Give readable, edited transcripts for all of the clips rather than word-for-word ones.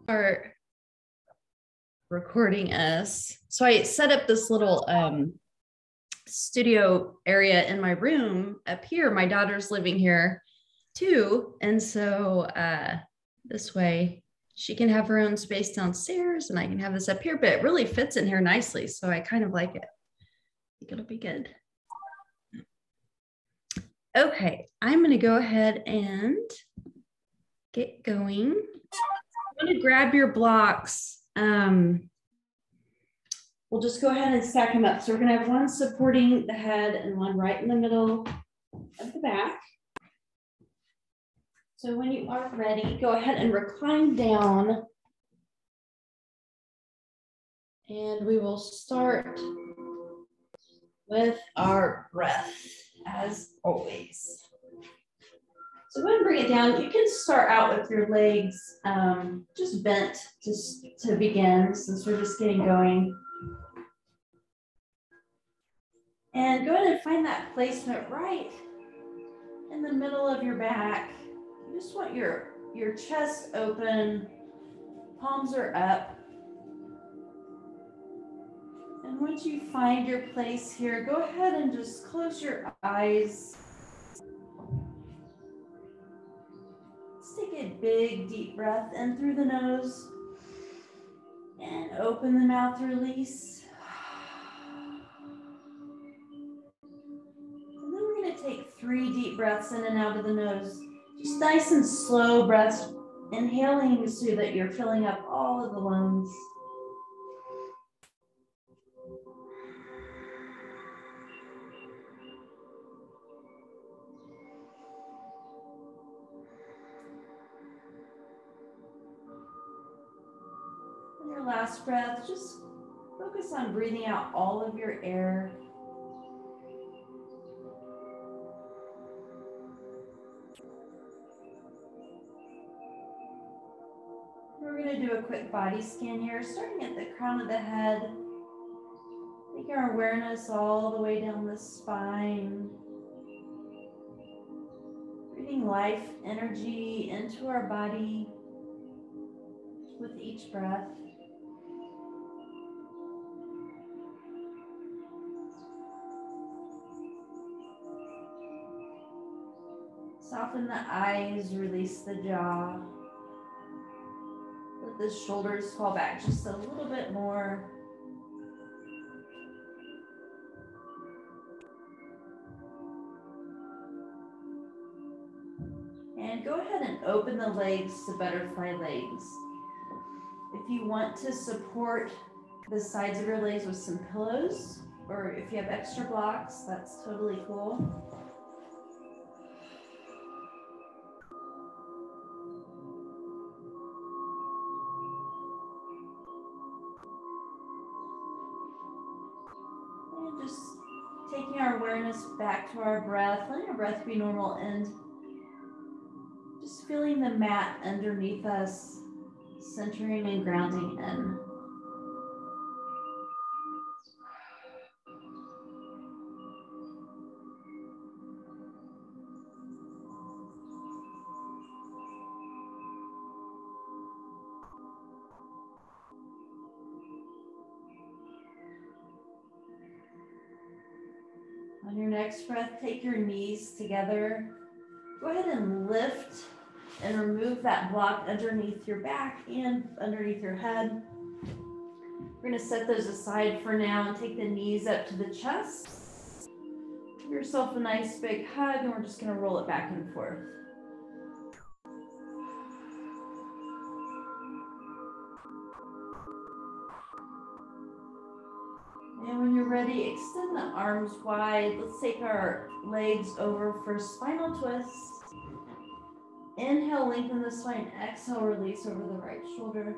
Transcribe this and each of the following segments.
Start recording us. So I set up this little studio area in my room up here. My daughter's living here too. And so this way she can have her own space downstairs and I can have this up here, but it really fits in here nicely. So I kind of like it. I think it'll be good. Okay, I'm going to go ahead and get going. I'm going to grab your blocks. We'll just go ahead and stack them up. So we're going to have one supporting the head and one right in the middle of the back. So when you are ready, go ahead and recline down. And we will start with our breath, as always. So go ahead and bring it down. You can start out with your legs just bent to begin, since we're just getting going. And go ahead and find that placement right in the middle of your back. You just want your chest open, palms are up. And once you find your place here, go ahead and just close your eyes. Let's take a big, deep breath in through the nose and open the mouth, release. And then we're going to take 3 deep breaths in and out of the nose. Just nice and slow breaths, inhaling so that you're filling up all of the lungs. And your last breath, just focus on breathing out all of your air. We're going to do a quick body scan here, starting at the crown of the head. Take our awareness all the way down the spine. Breathing life, energy into our body with each breath. Soften the eyes, release the jaw. Let the shoulders fall back just a little bit more. And go ahead and open the legs to butterfly legs. If you want to support the sides of your legs with some pillows, or if you have extra blocks, that's totally cool. And just taking our awareness back to our breath, letting our breath be normal, and just feeling the mat underneath us, centering and grounding in. On your next breath, take your knees together. Go ahead and lift and remove that block underneath your back and underneath your head. We're going to set those aside for now and take the knees up to the chest. Give yourself a nice big hug, and we're just going to roll it back and forth. And when you're ready, extend the arms wide. Let's take our legs over for spinal twist. Inhale, lengthen the spine. Exhale, release over the right shoulder.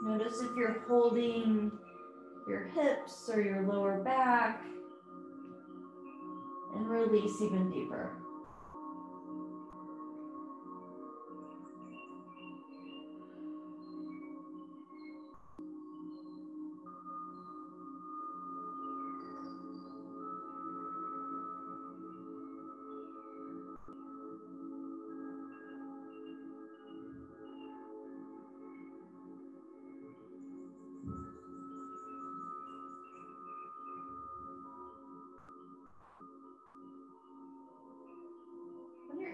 Notice if you're holding your hips or your lower back, and release even deeper.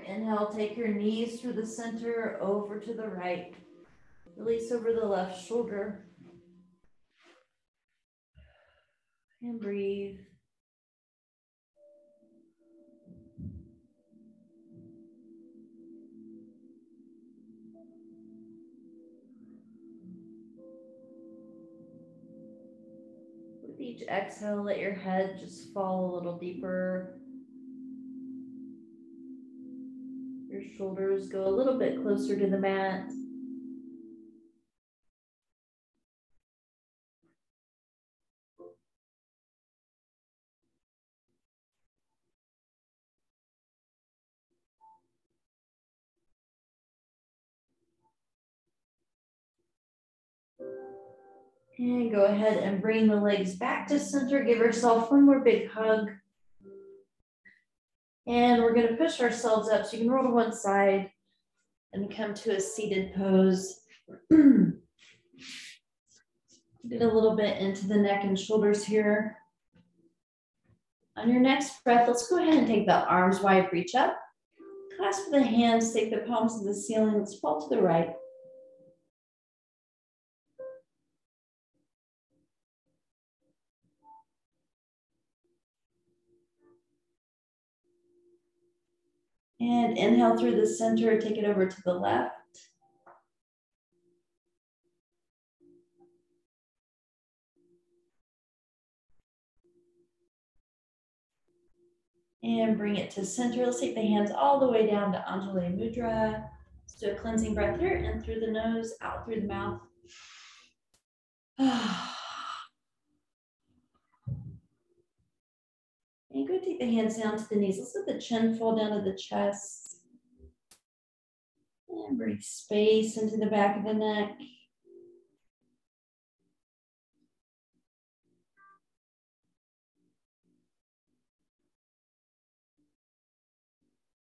Inhale, take your knees through the center, over to the right. Release over the left shoulder. And breathe. With each exhale, let your head just fall a little deeper. Your shoulders go a little bit closer to the mat. And go ahead and bring the legs back to center. Give yourself one more big hug. And we're going to push ourselves up so you can roll to one side and come to a seated pose. Get a little bit into the neck and shoulders here. On your next breath, let's go ahead and take the arms wide, reach up. Clasp the hands, take the palms to the ceiling. Let's fall to the right. And inhale through the center, take it over to the left. And bring it to center. Let's take the hands all the way down to Anjali Mudra. Let's do a cleansing breath here, in through the nose, out through the mouth. And go take the hands down to the knees. Let's let the chin fall down to the chest. And breathe space into the back of the neck.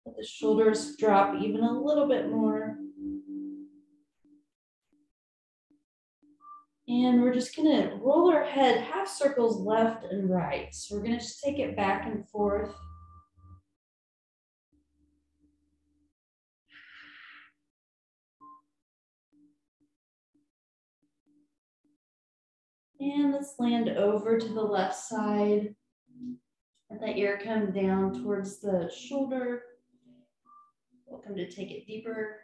Let the shoulders drop even a little bit more. And we're just gonna roll our head half circles left and right. So we're gonna just take it back and forth. And let's land over to the left side. Let that ear come down towards the shoulder. Welcome to take it deeper.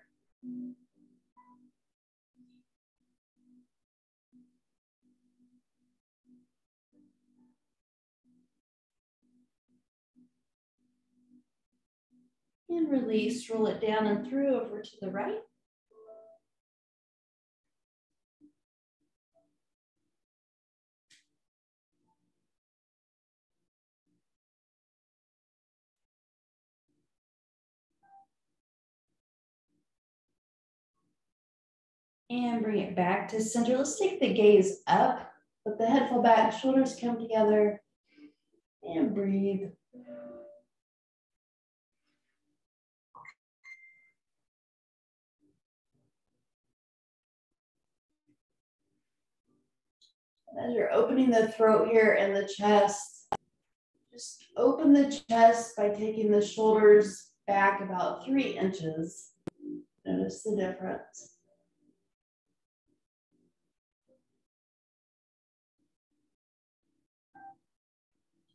And release, roll it down and through over to the right. And bring it back to center. Let's take the gaze up. Let the head fall back, shoulders come together. And breathe. As you're opening the throat here and the chest, just open the chest by taking the shoulders back about 3 inches. Notice the difference.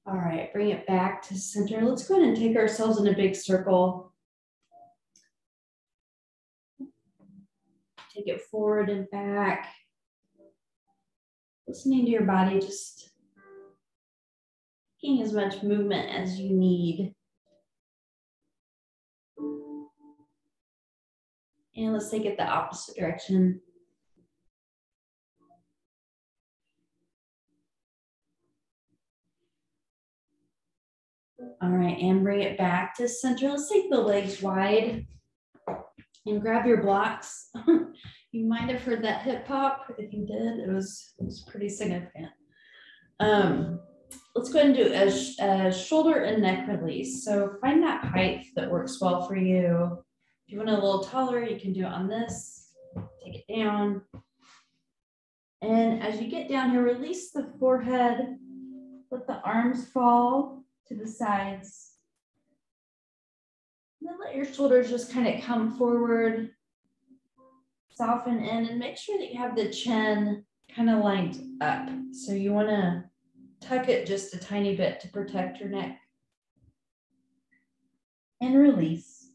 All right, bring it back to center. Let's go ahead and take ourselves in a big circle. Take it forward and back. Listening to your body, just taking as much movement as you need. And let's take it the opposite direction. All right, and bring it back to center. Let's take the legs wide and grab your blocks. You might have heard that hip hop. If you did, it was pretty significant. Let's go ahead and do a shoulder and neck release. So find that height that works well for you. If you want it a little taller, you can do it on this. Take it down. And as you get down here, release the forehead. Let the arms fall to the sides. And then let your shoulders just kind of come forward, soften in, and make sure that you have the chin kind of lined up. So you want to tuck it just a tiny bit to protect your neck. And release.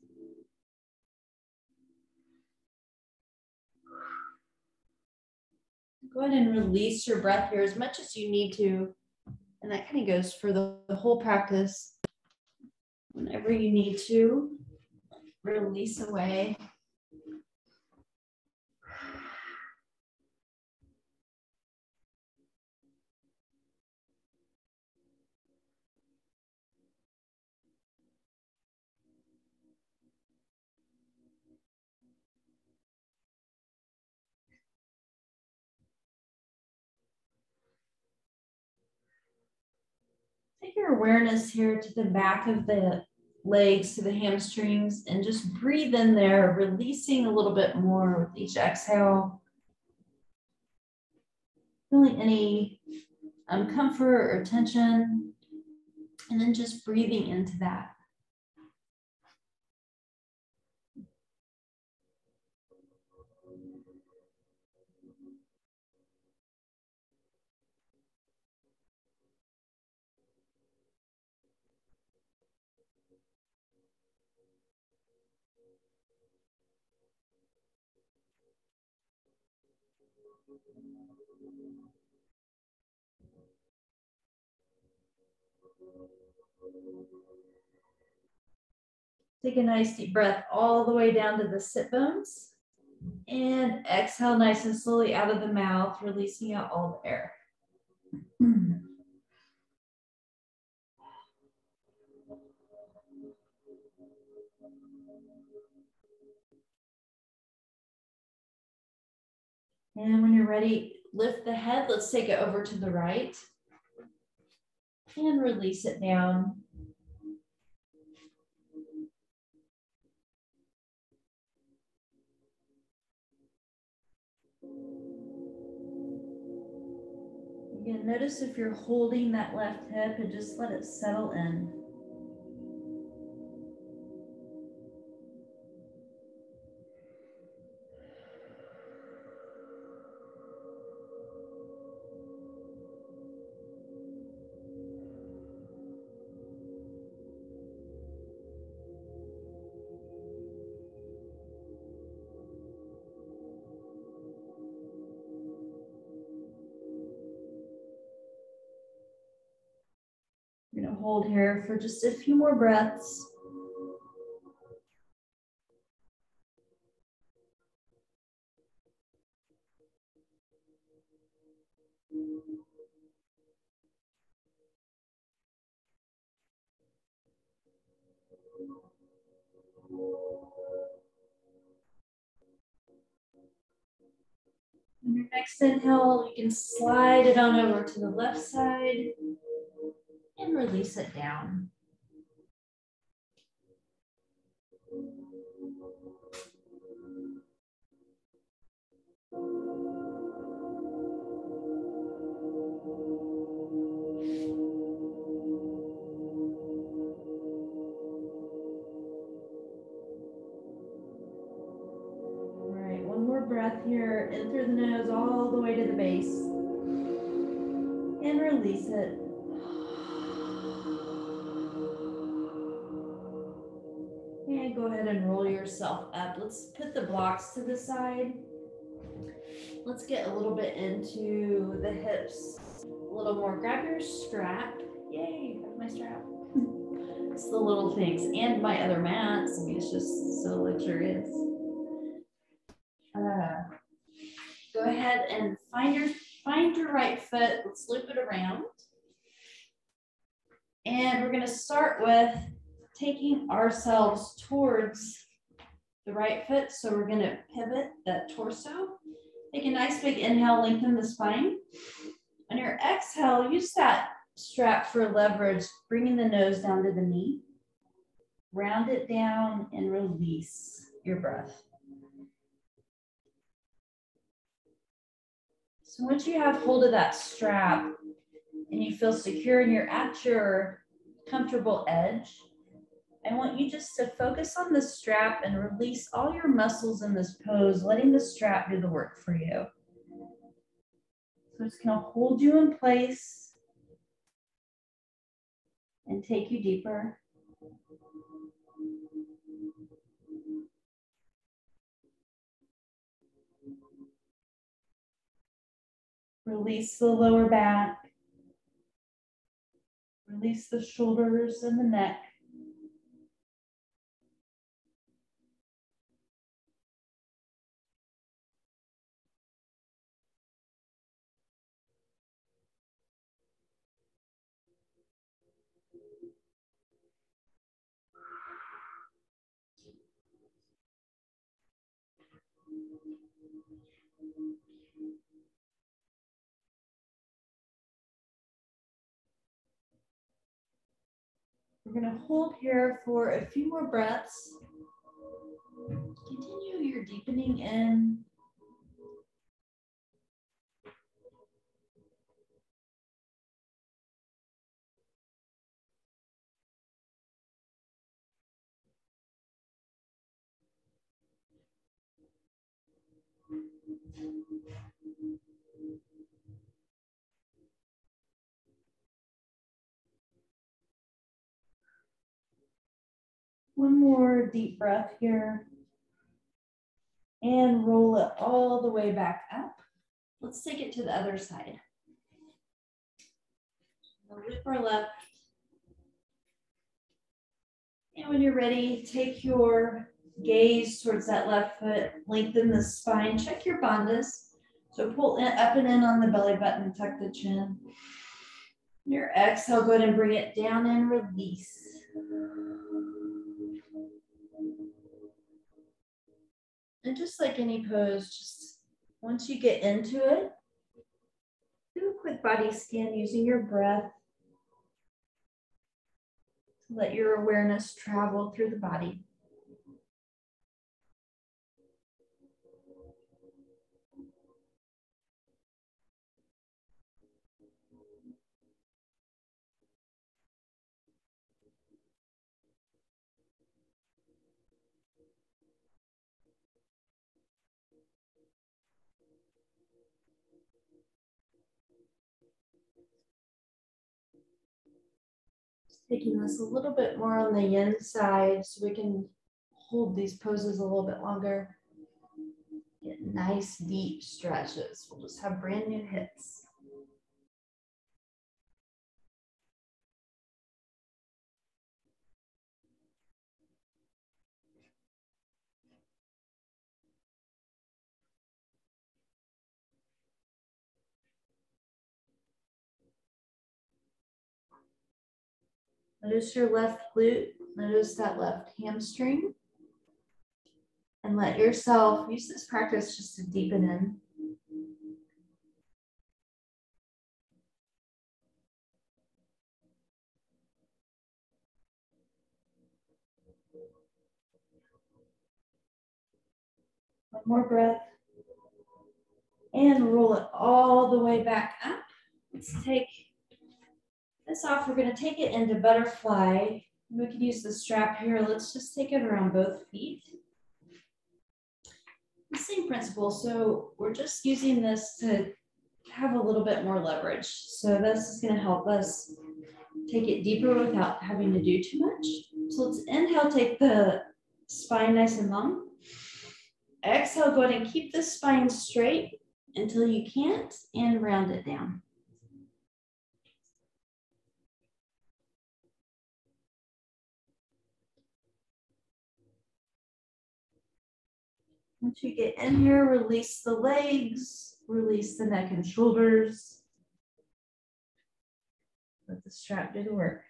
Go ahead and release your breath here as much as you need to. And that kind of goes for the whole practice. Whenever you need to, release away. Take your awareness here to the back of the legs, to the hamstrings, and just breathe in there, releasing a little bit more with each exhale. Feeling any comfort or tension, and then just breathing into that. Take a nice deep breath all the way down to the sit bones. And exhale nice and slowly out of the mouth, releasing out all the air. And when you're ready, lift the head. Let's take it over to the right. And release it down. Again, notice if you're holding that left hip and just let it settle in. We're going to hold here for just a few more breaths. On your next inhale, you can slide it on over to the left side and release it down. Breath here, in through the nose all the way to the base, and release it. And go ahead and roll yourself up. Let's put the blocks to the side. Let's get a little bit into the hips a little more. Grab your strap. Yay, that's my strap. It's the little things, and my other mats. I mean, it's just so luxurious. Go ahead and find your right foot. Let's loop it around. And we're going to start with taking ourselves towards the right foot. So we're going to pivot that torso. Take a nice big inhale, lengthen the spine. On your exhale, use that strap for leverage, bringing the nose down to the knee. Round it down and release your breath. So once you have hold of that strap and you feel secure and you're at your comfortable edge, I want you just to focus on the strap and release all your muscles in this pose, letting the strap do the work for you. So it's going to hold you in place and take you deeper. Release the lower back. Release the shoulders and the neck. We're going to hold here for a few more breaths. Continue your deepening in. One more deep breath here. And roll it all the way back up. Let's take it to the other side. We'll loop our left. And when you're ready, take your gaze towards that left foot, lengthen the spine, check your bandhas. So pull in, up and in on the belly button, tuck the chin. Your exhale, go ahead and bring it down and release. And just like any pose, just once you get into it, do a quick body scan using your breath. Let your awareness travel through the body. Taking this a little bit more on the yin side so we can hold these poses a little bit longer. Get nice deep stretches. We'll just have brand new hips. Notice your left glute, notice that left hamstring, and let yourself use this practice just to deepen in. One more breath, and roll it all the way back up. Let's take this off. We're going to take it into butterfly. We can use the strap here. Let's just take it around both feet. The same principle. So we're just using this to have a little bit more leverage. So this is going to help us take it deeper without having to do too much. So let's inhale, take the spine nice and long. Exhale, go ahead and keep the spine straight until you can't and round it down. Once you get in here, release the legs, release the neck and shoulders. Let the strap do the work.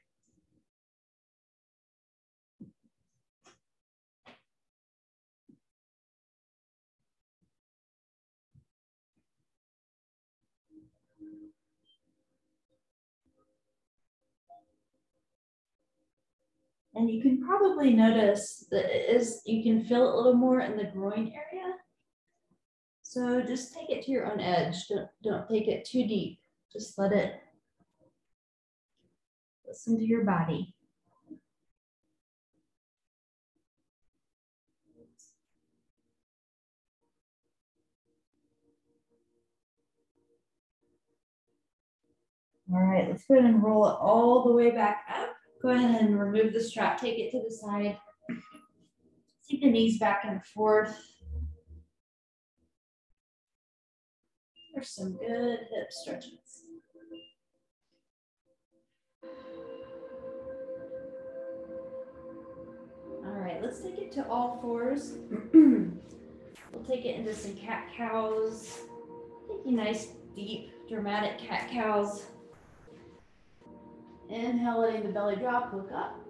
And you can probably notice that you can feel it a little more in the groin area. So just take it to your own edge. Don't take it too deep. Just let it listen to your body. All right, let's go ahead and roll it all the way back up. Go ahead and remove the strap, take it to the side. Take the knees back and forth. There's some good hip stretches. All right, let's take it to all fours. We'll take it into some cat cows. Take a nice, deep, dramatic cat cows. Inhale, letting the belly drop, look up.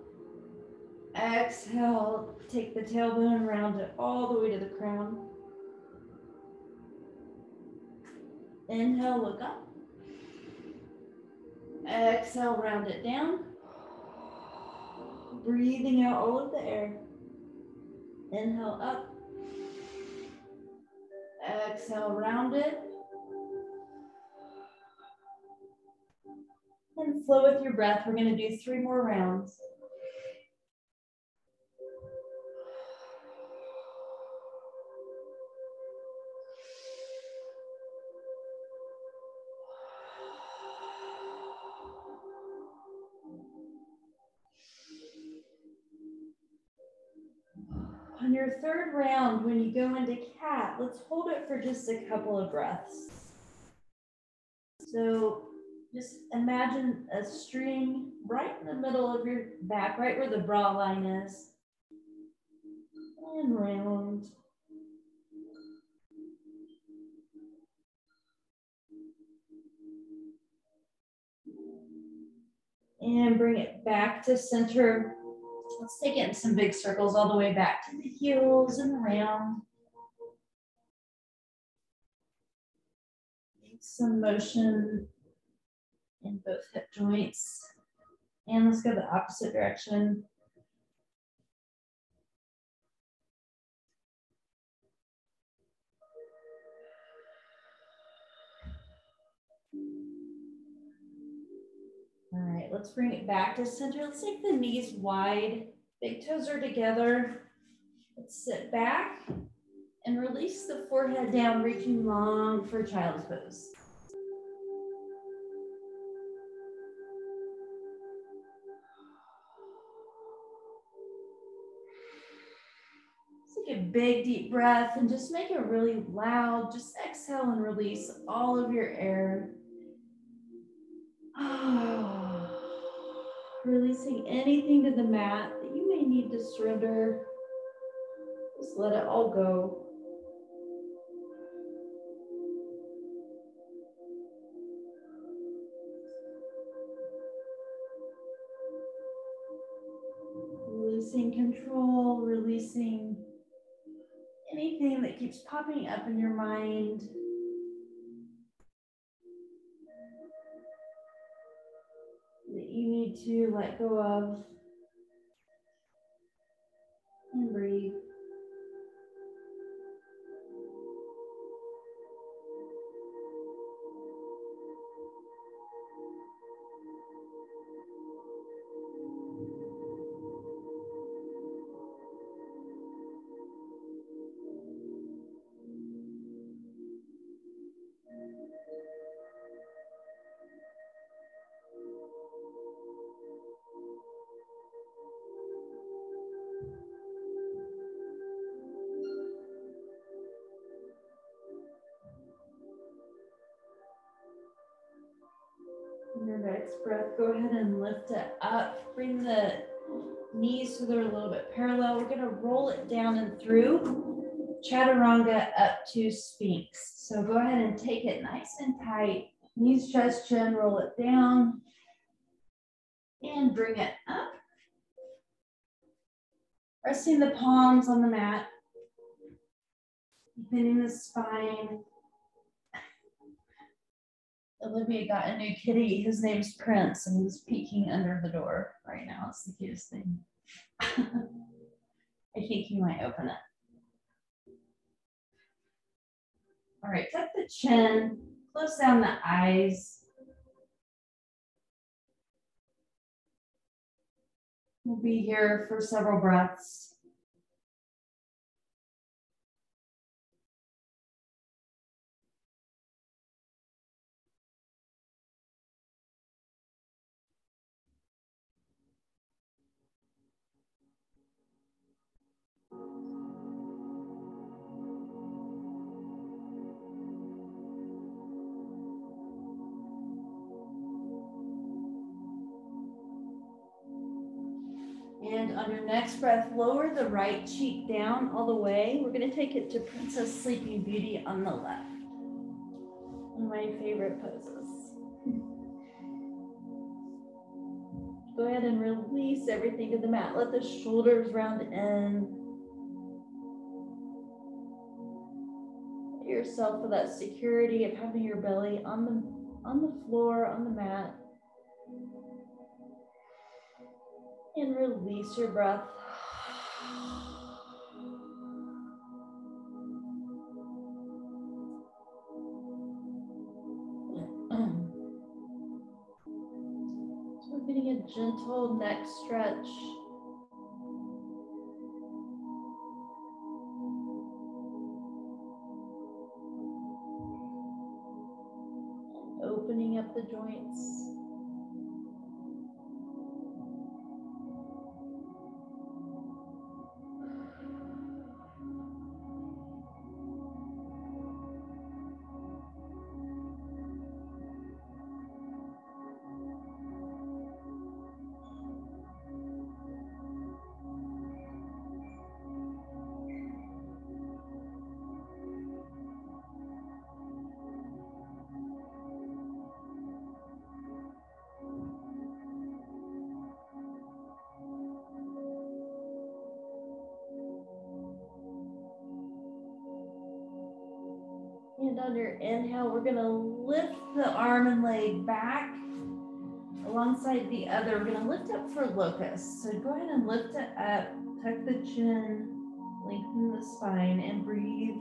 Exhale, take the tailbone, round it all the way to the crown. Inhale, look up. Exhale, round it down. Breathing out all of the air. Inhale, up. Exhale, round it. And flow with your breath. We're going to do 3 more rounds. On your 3rd round, when you go into cat, let's hold it for just a couple of breaths. So just imagine a string right in the middle of your back, right where the bra line is. And round. And bring it back to center. Let's take it in some big circles all the way back to the heels and around. Make some motion in both hip joints. And let's go the opposite direction. All right, let's bring it back to center. Let's take the knees wide. Big toes are together. Let's sit back and release the forehead down, reaching long for child's pose. Take a big deep breath and just make it really loud. Just exhale and release all of your air. Releasing anything to the mat that you may need to surrender. Just let it all go. Releasing control, releasing anything that keeps popping up in your mind. That you need to let go of. And breathe. Your next breath, go ahead and lift it up. Bring the knees so they're a little bit parallel. We're going to roll it down and through. Chaturanga up to Sphinx. So go ahead and take it nice and tight. Knees, chest, chin, roll it down. And bring it up. Resting the palms on the mat. Bending the spine. Olivia got a new kitty. His name's Prince, and he's peeking under the door right now. It's the cutest thing. I think he might open it. All right, tuck the chin, close down the eyes. We'll be here for several breaths. And on your next breath, lower the right cheek down all the way. We're going to take it to Princess Sleeping Beauty on the left. One of my favorite poses. Go ahead and release everything to the mat. Let the shoulders round in. Get yourself with that security of having your belly on the floor, on the mat. And release your breath. So we're getting a gentle neck stretch. Opening up the joints. And on your inhale, we're gonna lift the arm and leg back alongside the other. We're gonna lift up for locust. So go ahead and lift it up, tuck the chin, lengthen the spine, and breathe.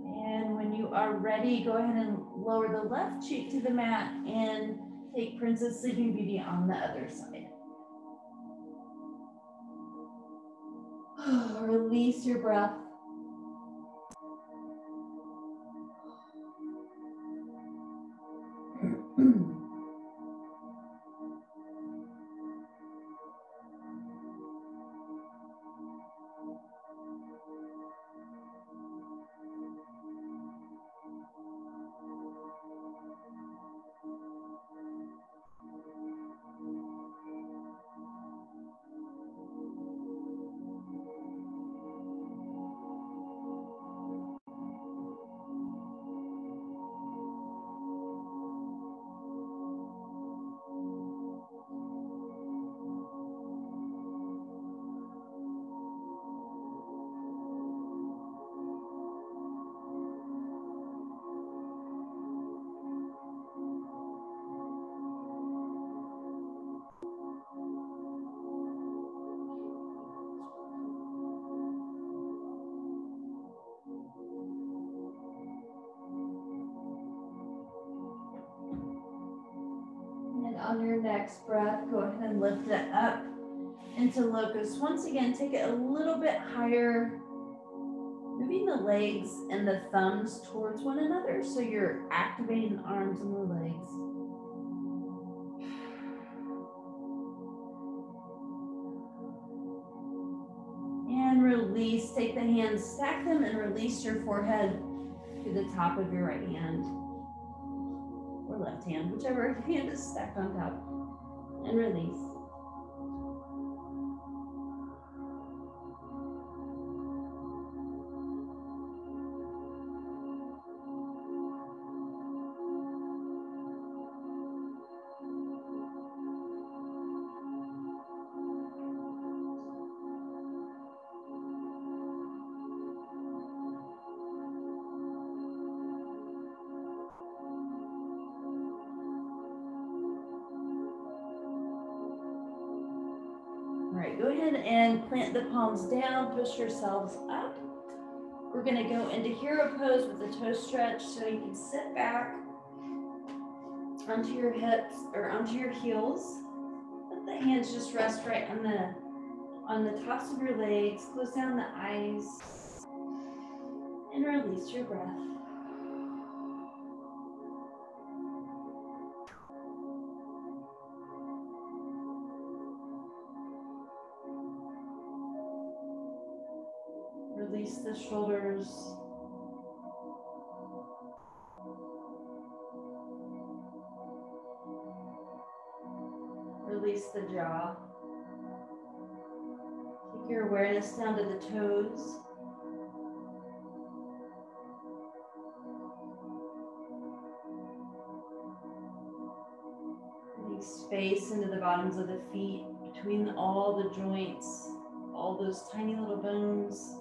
And when you are ready, go ahead and lower the left cheek to the mat and take Princess Sleeping Beauty on the other side. Release your breath. On your next breath, go ahead and lift it up into locust. Once again, take it a little bit higher, moving the legs and the thumbs towards one another so you're activating the arms and the legs. And release. Take the hands, stack them, and release your forehead to the top of your right hand. Or left hand, whichever hand is stacked on top, and release. All right, go ahead and plant the palms down, push yourselves up. We're gonna go into hero pose with the toe stretch, so you can sit back onto your hips or onto your heels. Let the hands just rest right on the tops of your legs. Close down the eyes and release your breath. Release the shoulders, Release the jaw. Take your awareness down to the toes. Creating space into the bottoms of the feet, between all the joints, all those tiny little bones.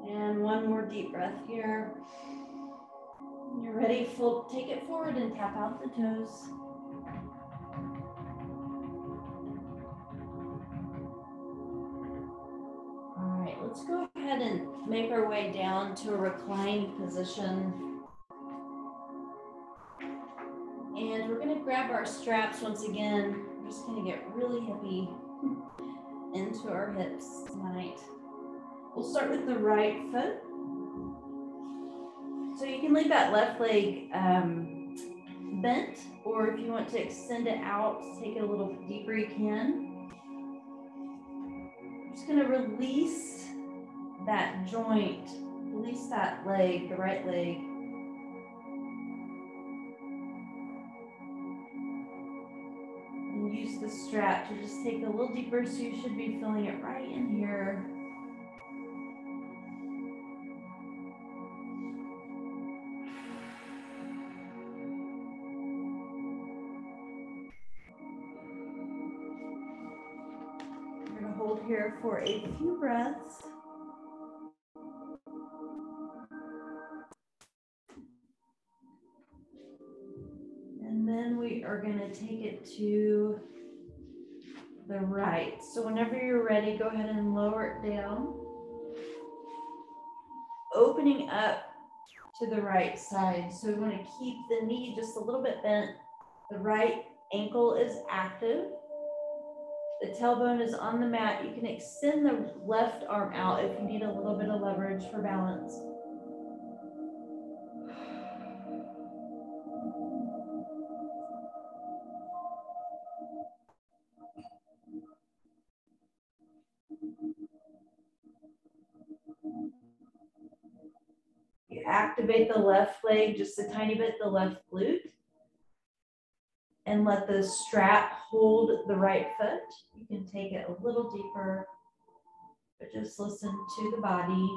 And one more deep breath here. When you're ready, take it forward and tap out the toes. All right, let's go ahead and make our way down to a reclined position. And we're gonna grab our straps once again. We're just gonna get really heavy into our hips tonight. We'll start with the right foot. So you can leave that left leg bent, or if you want to extend it out, take it a little deeper, you can. I'm just gonna release that joint, release that leg, the right leg. And use the strap to just take a little deeper, so you should be feeling it right in here. Here for a few breaths. And then we are going to take it to the right. So whenever you're ready, go ahead and lower it down. Opening up to the right side. So we want to keep the knee just a little bit bent. The right ankle is active. The tailbone is on the mat. You can extend the left arm out if you need a little bit of leverage for balance. You activate the left leg just a tiny bit, the left glute. And let the strap hold the right foot. You can take it a little deeper, but just listen to the body.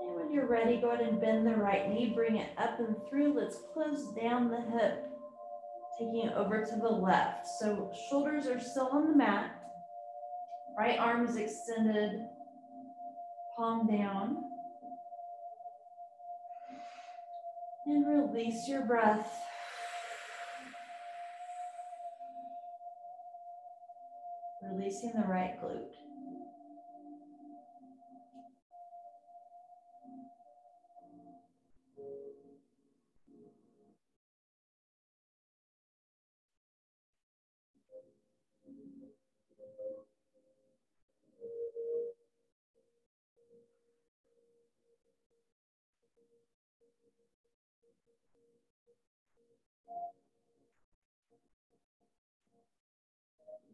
And when you're ready, go ahead and bend the right knee, bring it up and through. Let's close down the hip, taking it over to the left. So shoulders are still on the mat. Right arm is extended, palm down. And release your breath. Releasing the right glute.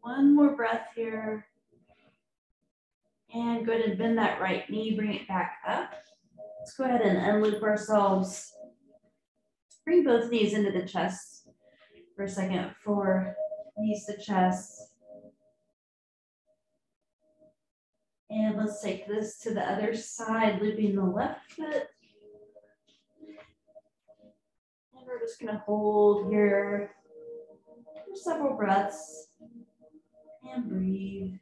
One more breath here. And go ahead and bend that right knee, bring it back up. Let's go ahead and unloop ourselves. Bring both knees into the chest for a second. For knees to chest. And let's take this to the other side, looping the left foot. And we're just gonna hold here for several breaths and breathe.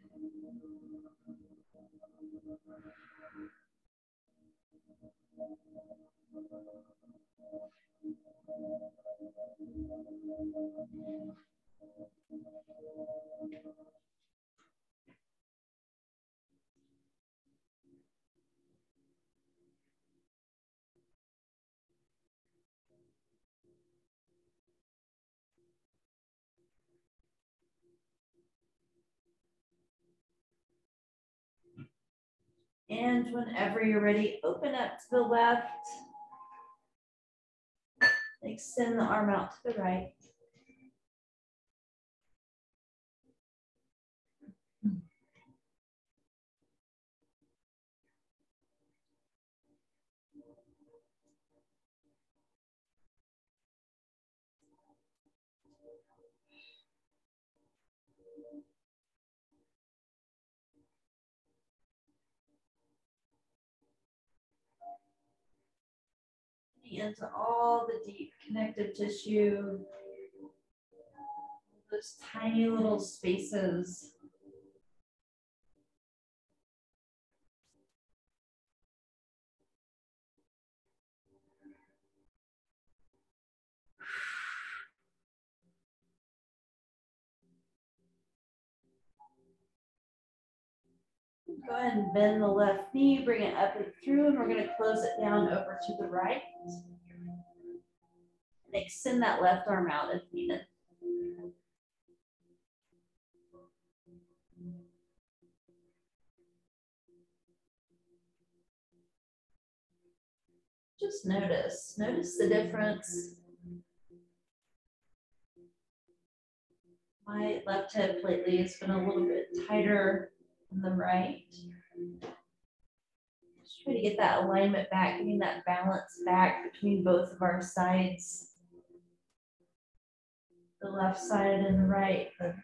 And whenever you're ready, open up to the left. Extend the arm out to the right. into all the deep connective tissue, those tiny little spaces. Go ahead and bend the left knee, bring it up and through, and we're going to close it down over to the right. And extend that left arm out if needed. Just notice the difference. My left hip lately has been a little bit tighter than the right. Just try to get that alignment back, getting that balance back between both of our sides. The left side and the right, the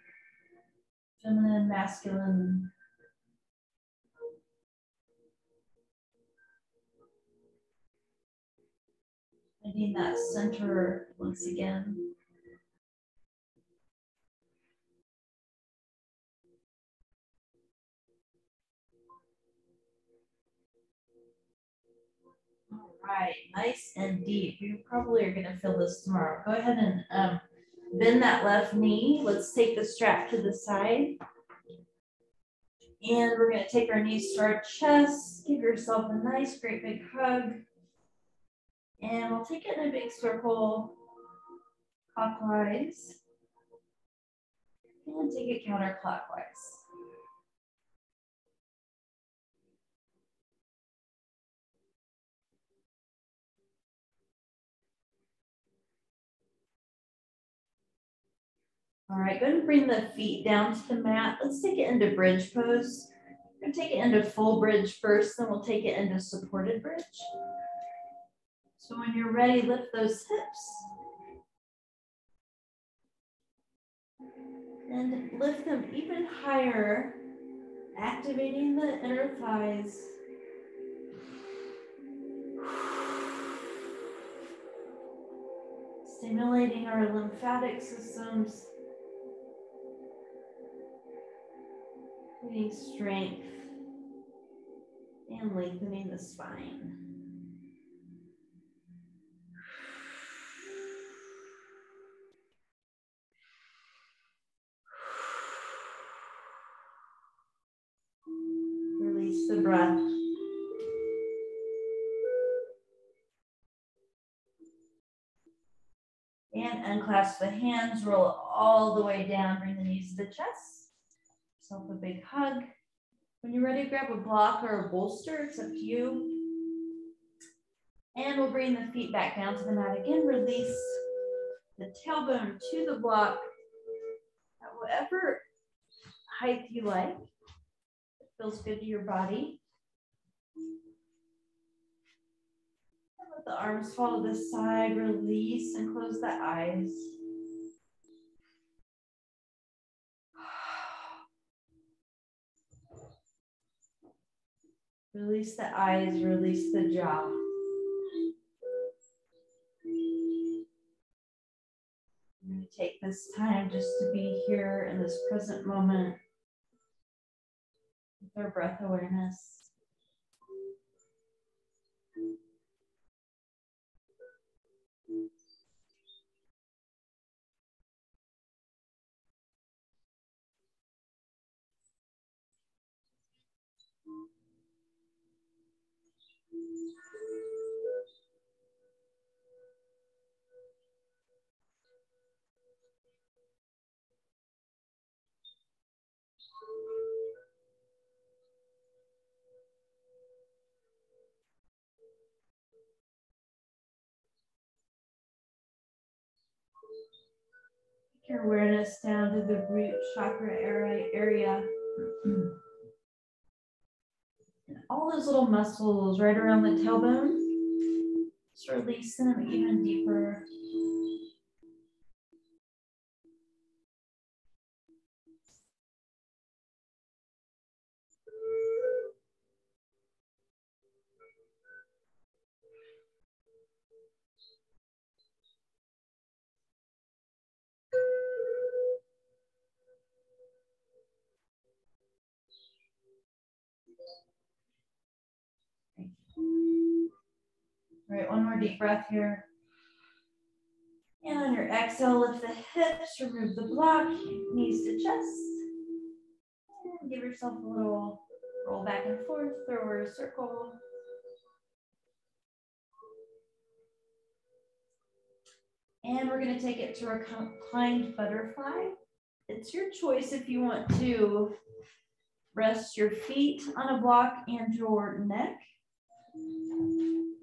feminine, masculine. Finding that center once again. All right, nice and deep. You probably are going to feel this tomorrow. Go ahead and bend that left knee. Let's take the strap to the side. And we're going to take our knees to our chest. Give yourself a nice, great big hug. And we'll take it in a big circle clockwise. And take it counterclockwise. All right, go ahead and bring the feet down to the mat. Let's take it into bridge pose. We're going to take it into full bridge first, then we'll take it into supported bridge. So when you're ready, lift those hips. And lift them even higher, activating the inner thighs. Stimulating our lymphatic systems. Creating strength and lengthening the spine. Release the breath. And unclasp the hands, roll all the way down, bring the knees to the chest. Yourself a big hug. When you're ready, grab a block or a bolster, it's up to you. And we'll bring the feet back down to the mat again. Release the tailbone to the block at whatever height you like. It feels good to your body. And let the arms fall to the side, release and close the eyes. Release the eyes, release the jaw. I'm going to take this time just to be here in this present moment with our breath awareness. Take your awareness down to the root chakra area. And all those little muscles right around the tailbone, just release them even deeper. All right, one more deep breath here. And on your exhale, lift the hips, remove the block, knees to chest. And give yourself a little roll back and forth, throw over a circle. And we're gonna take it to reclined butterfly. It's your choice if you want to rest your feet on a block and your neck. You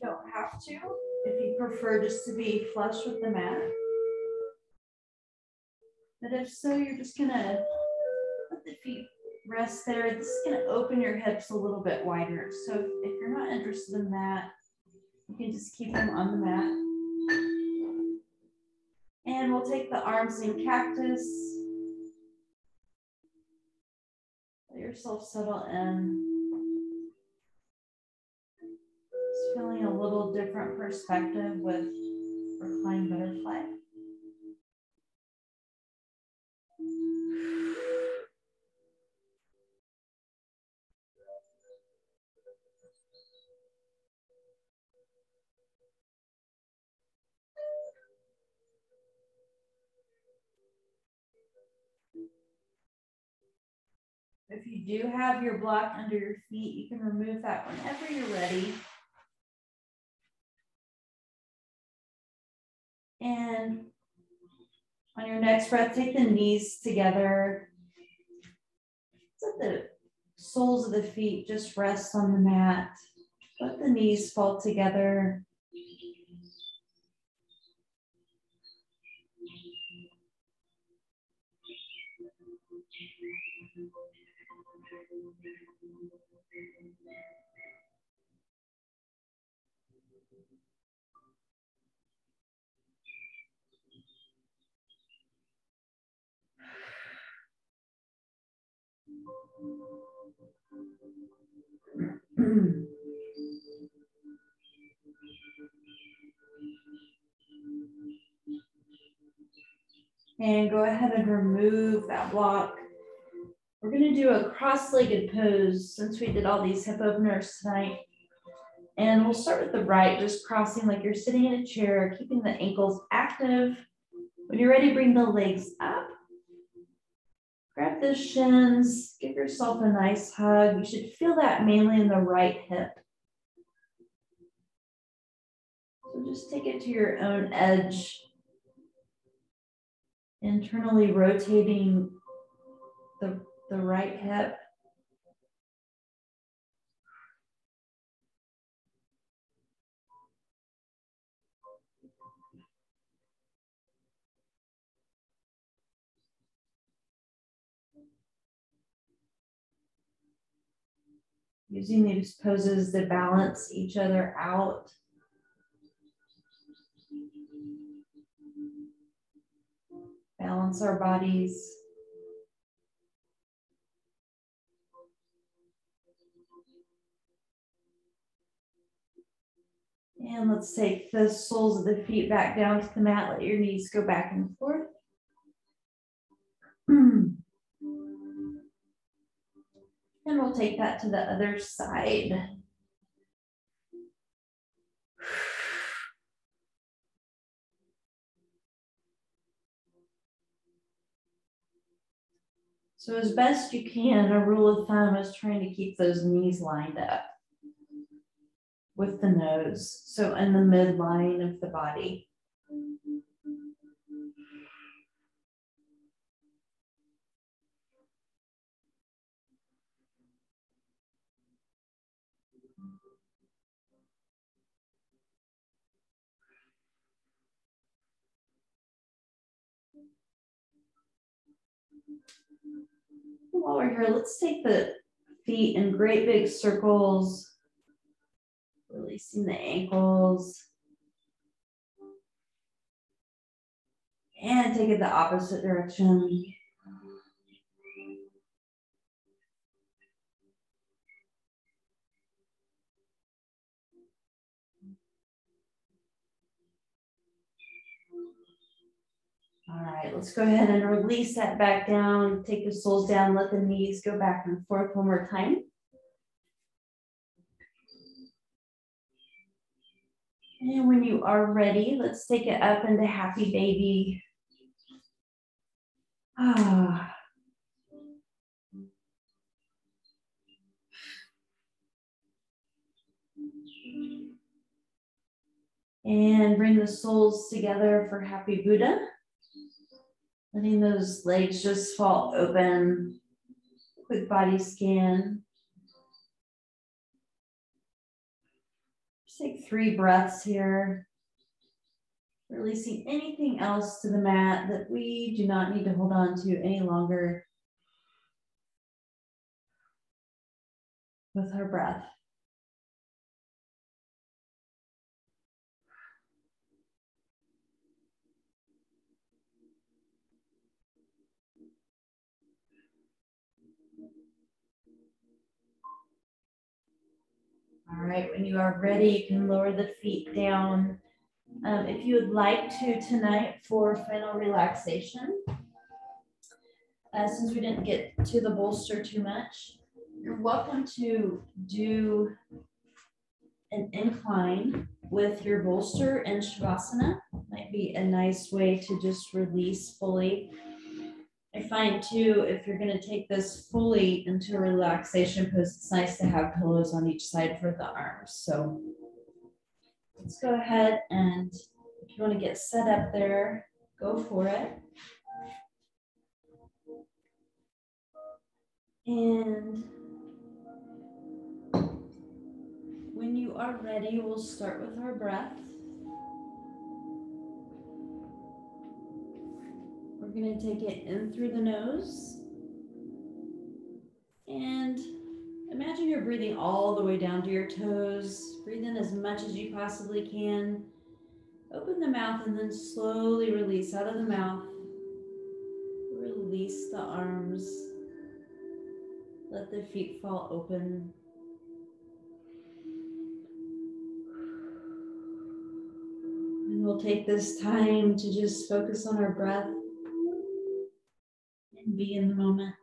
don't have to if you prefer just to be flush with the mat. But if so, you're just gonna let the feet rest there. This is gonna open your hips a little bit wider. So if you're not interested in that, you can just keep them on the mat. And we'll take the arms in cactus. Let yourself settle in. Just feeling a little different perspective with reclined butterfly. If you do have your block under your feet, you can remove that whenever you're ready. And on your next breath, take the knees together. Let the soles of the feet just rest on the mat. Let the knees fall together. And go ahead and remove that block. We're going to do a cross-legged pose since we did all these hip openers tonight. And we'll start with the right, just crossing like you're sitting in a chair, keeping the ankles active. When you're ready, bring the legs up. Grab the shins, give yourself a nice hug. You should feel that mainly in the right hip. So just take it to your own edge. Internally rotating the right hip. Using these poses to balance each other out. Balance our bodies. And let's take the soles of the feet back down to the mat. Let your knees go back and forth. And we'll take that to the other side. So as best you can, a rule of thumb is trying to keep those knees lined up with the nose. So in the midline of the body. While we're here, let's take the feet in great big circles, releasing the ankles. And take it the opposite direction. All right, let's go ahead and release that back down. Take the soles down, let the knees go back and forth one more time. And when you are ready, let's take it up into happy baby. Ah. And bring the soles together for happy Buddha. Letting those legs just fall open. Quick body scan. Just take 3 breaths here. Releasing anything else to the mat that we do not need to hold on to any longer with our breath. All right, when you are ready, you can lower the feet down. If you would like to tonight for final relaxation, since we didn't get to the bolster too much, you're welcome to do an incline with your bolster in Shavasana. Might be a nice way to just release fully. I find too, if you're going to take this fully into a relaxation pose, it's nice to have pillows on each side for the arms. So let's go ahead, and if you want to get set up there, go for it. And when you are ready, we'll start with our breath. We're going to take it in through the nose. And imagine you're breathing all the way down to your toes. Breathe in as much as you possibly can. Open the mouth and then slowly release out of the mouth. Release the arms. Let the feet fall open. And we'll take this time to just focus on our breath and be in the moment.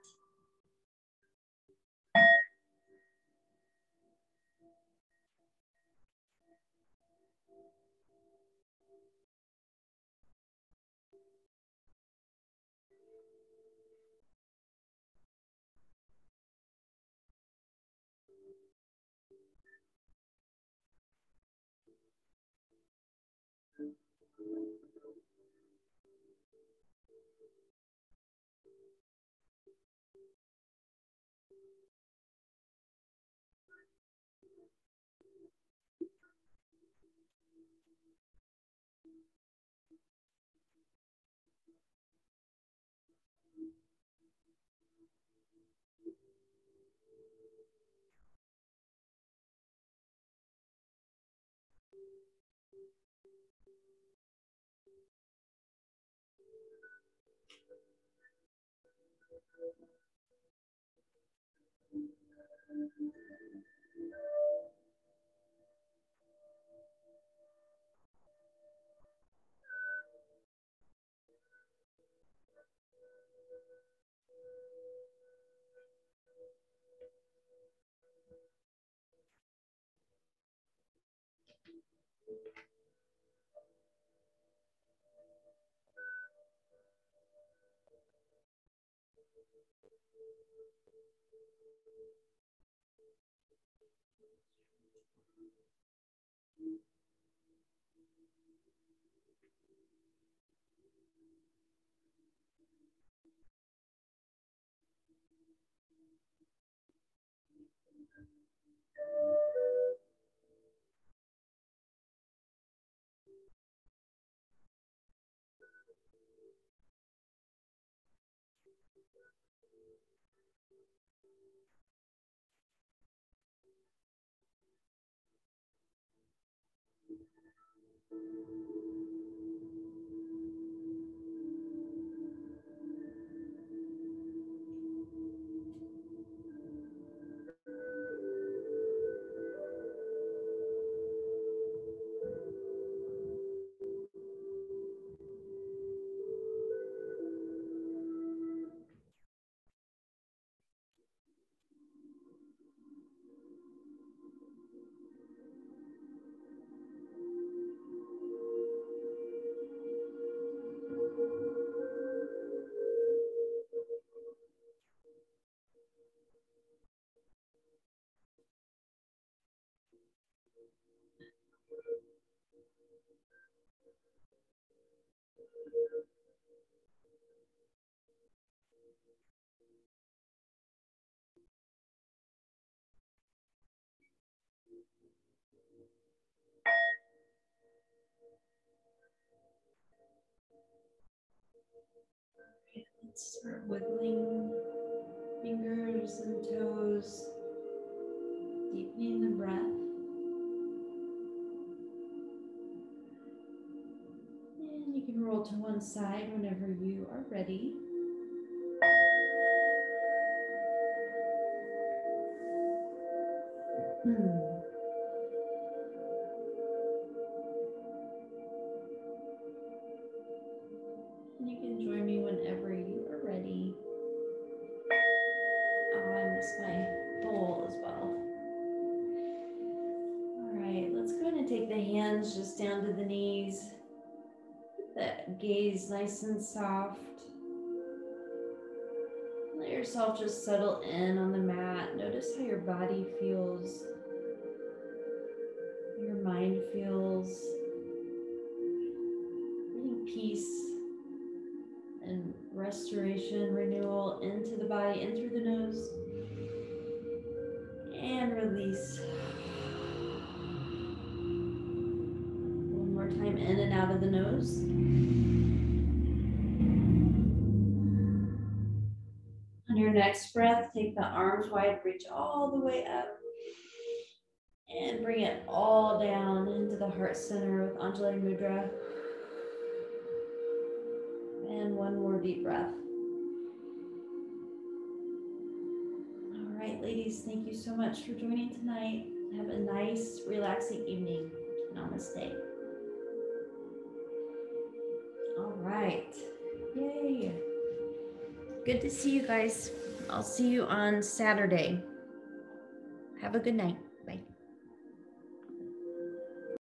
Let's start wiggling fingers and toes, deepening the breath. And you can roll to one side whenever you are ready. You can join me whenever you are ready. Oh, I missed my bowl as well. All right, let's go ahead and take the hands just down to the knees. Keep that gaze nice and soft. Let yourself just settle in on the mat. Notice how your body feels, your mind feels. Bringing peace and restoration, renewal into the body, in through the nose. And release. One more time, in and out of the nose. On your next breath, take the arms wide, reach all the way up. And bring it all down into the heart center with Anjali Mudra. And one more deep breath. All right, ladies, thank you so much for joining tonight. Have a nice, relaxing evening. Namaste. All right. Yay. Good to see you guys. I'll see you on Saturday. Have a good night.